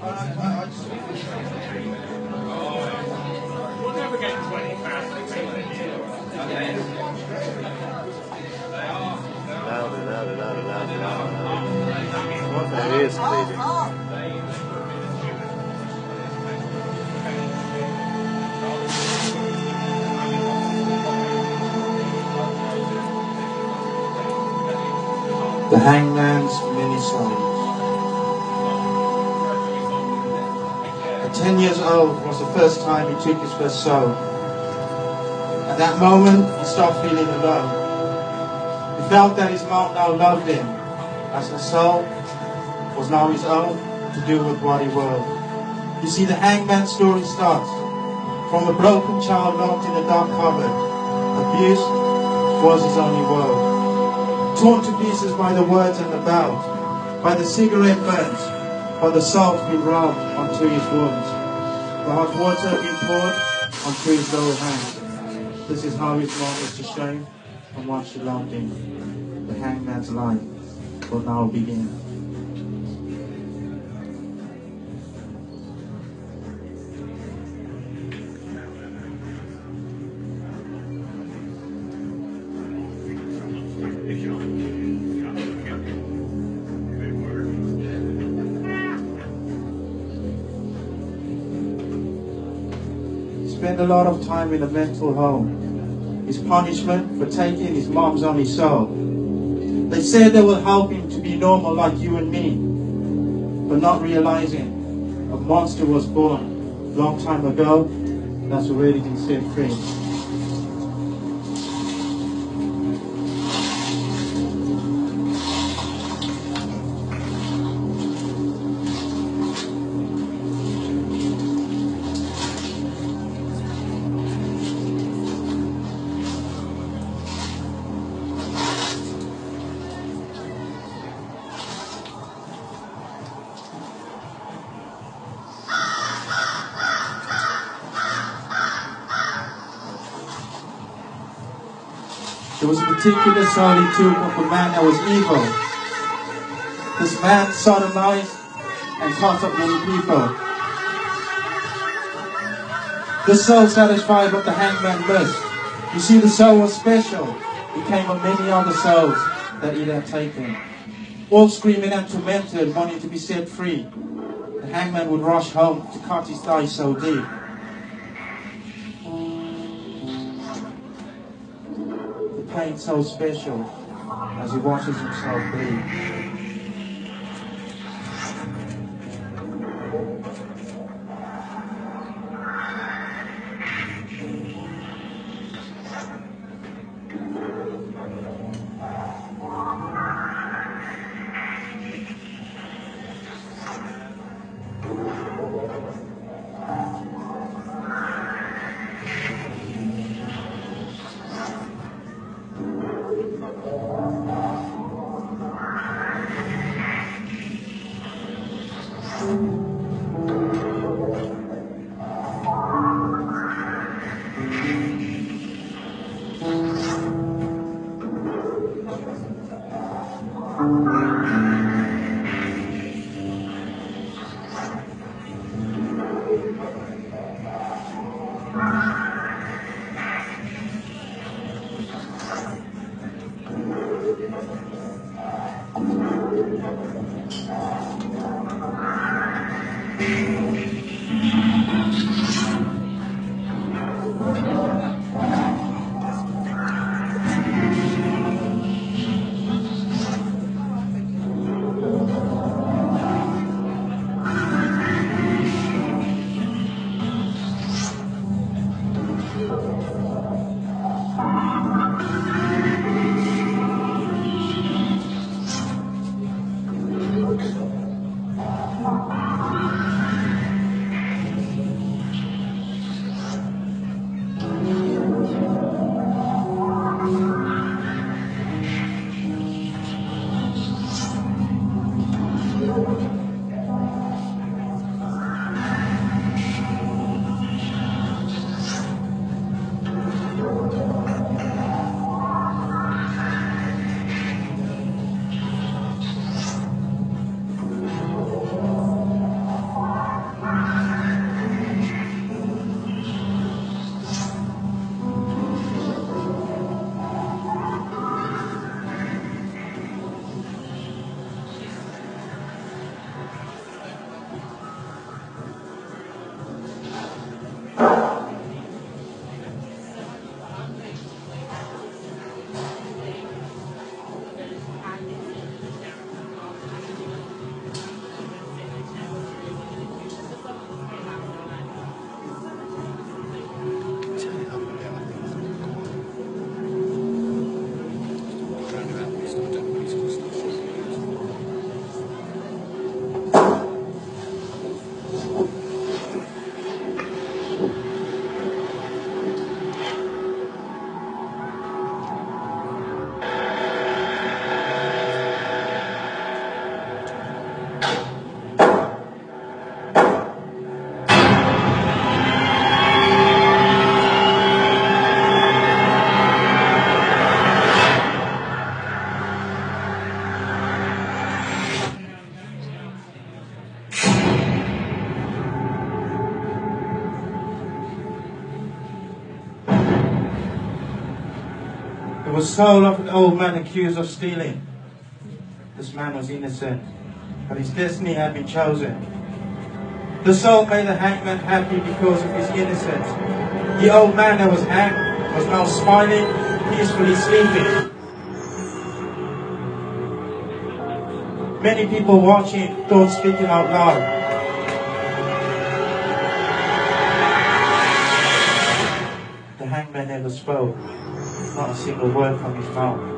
We'll never get 20 fast. Louder, louder, louder, louder, louder. What that is bleeding. The Hangman's Mini Songs. At 10 years old was the first time he took his first soul. At that moment, he started feeling alone. He felt that his mom now loved him, as her soul was now his own to do with what he willed. You see, the Hangman story starts from a broken child locked in a dark cupboard. Abuse was his only world. Torn to pieces by the words and the belt, by the cigarette burns, by the salt being rubbed onto his wounds, the hot water being poured onto his lower hands. This is how his mom was ashamed from what she loved him. The Hangman's life will now begin. Spent a lot of time in a mental home. His punishment for taking his mom's only soul. They said they will help him to be normal like you and me, but not realizing a monster was born a long time ago that's already been set free. There was a particular soul he took of a man that was evil. This man sodomized and cut up many people. This soul satisfied what the Hangman missed. You see, the soul was special. It came of many other souls that he had taken. All screaming and tormented, wanting to be set free. The Hangman would rush home to cut his thighs so deep. Pain so special as he watches himself bleed. was soul of an old man accused of stealing. This man was innocent, but his destiny had been chosen. The soul made the hangman happy because of his innocence. The old man that was hanged was now smiling, peacefully sleeping. Many people watching thought speaking out loud. The hangman never spoke, not a single word from his mouth.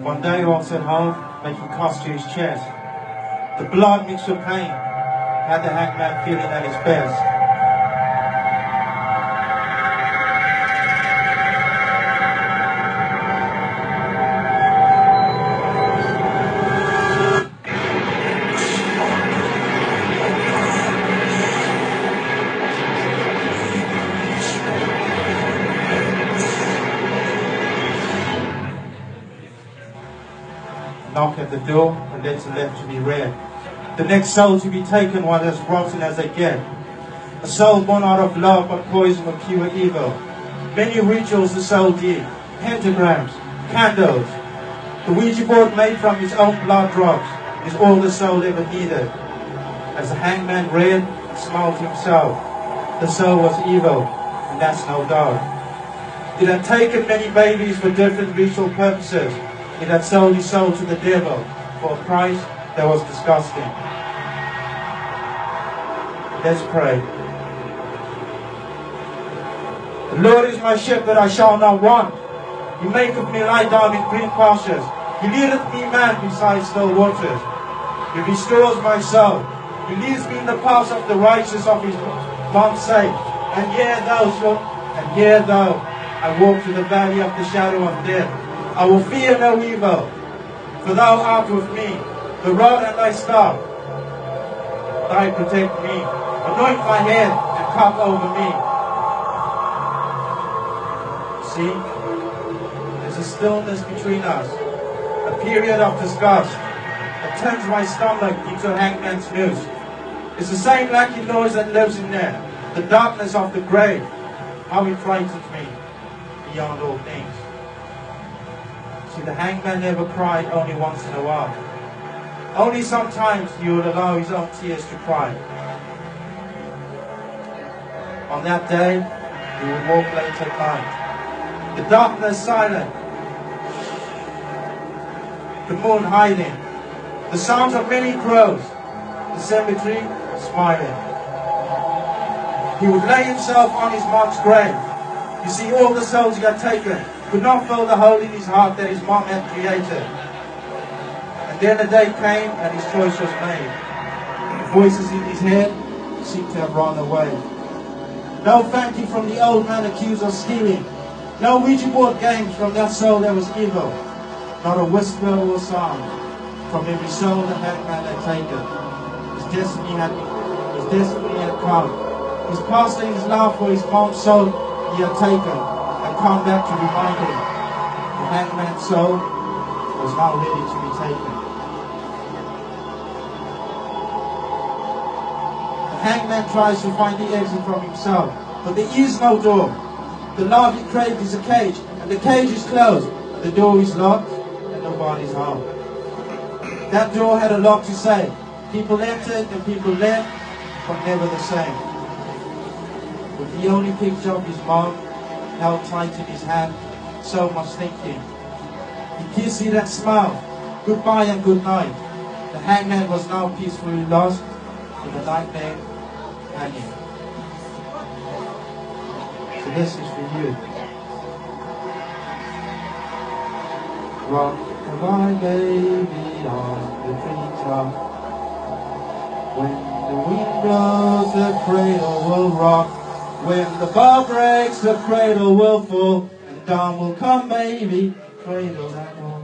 One day he walks at home, making cuts to his chest. The blood mixed with pain had the hangman feeling at his best. Knock at the door, and letter left to be read. The next soul to be taken was as rotten as they get. A soul born out of love but poison with pure evil. Many rituals the soul did, pentagrams, candles. The Ouija board made from his own blood drops is all the soul ever needed. As the hangman read and smiled to himself, the soul was evil, and that's no doubt. It had taken many babies for different ritual purposes. It had sold his soul to the devil for a price that was disgusting. Let's pray. The Lord is my shepherd, I shall not want. He maketh me lie down in green pastures. He leadeth me man beside still waters. He restores my soul. He leads me in the paths of the righteous of his name's sake. And yea, though I walk through the valley of the shadow of death, I will fear no evil, for thou art with me. The rod and thy staff, thy protect me. Anoint my head and cup over me. See, there's a stillness between us, a period of disgust that turns my stomach into a hangman's noose. It's the same lackey noise that lives in there, the darkness of the grave, how it frightens me beyond all things. See, the hangman never cried, only once in a while. Only sometimes he would allow his own tears to cry. On that day, he would walk late at night. The darkness silent. The moon hiding. The sounds of many crows. The cemetery smiling. He would lay himself on his mom's grave. You see, all the souls he had taken could not fill the hole in his heart that his mom had created. And then the day came and his choice was made. The voices in his head seemed to have run away. No thank you from the old man accused of stealing. No Ouija board games from that soul that was evil. Not a whisper or sound from every soul the hangman had taken. His destiny had come. His past and his love for his mom's soul he had taken and come back to remind him the hangman's soul was now ready to be taken. The hangman tries to find the exit from himself, but there is no door. The love he craved is a cage, and the cage is closed. The door is locked, and nobody's home. That door had a lot to say. People entered and people left, but never the same. With the only picture of his mom held tight in his hand, so much thinking. He kissed it and smiled. Goodbye and good night. The hangman was now peacefully lost in the nightmare hanging. So this is for you. Rock my baby on the treetop when the wind blows, the cradle will rock. When the bow breaks, the cradle will fall, and dawn will come, baby, cradle that rock.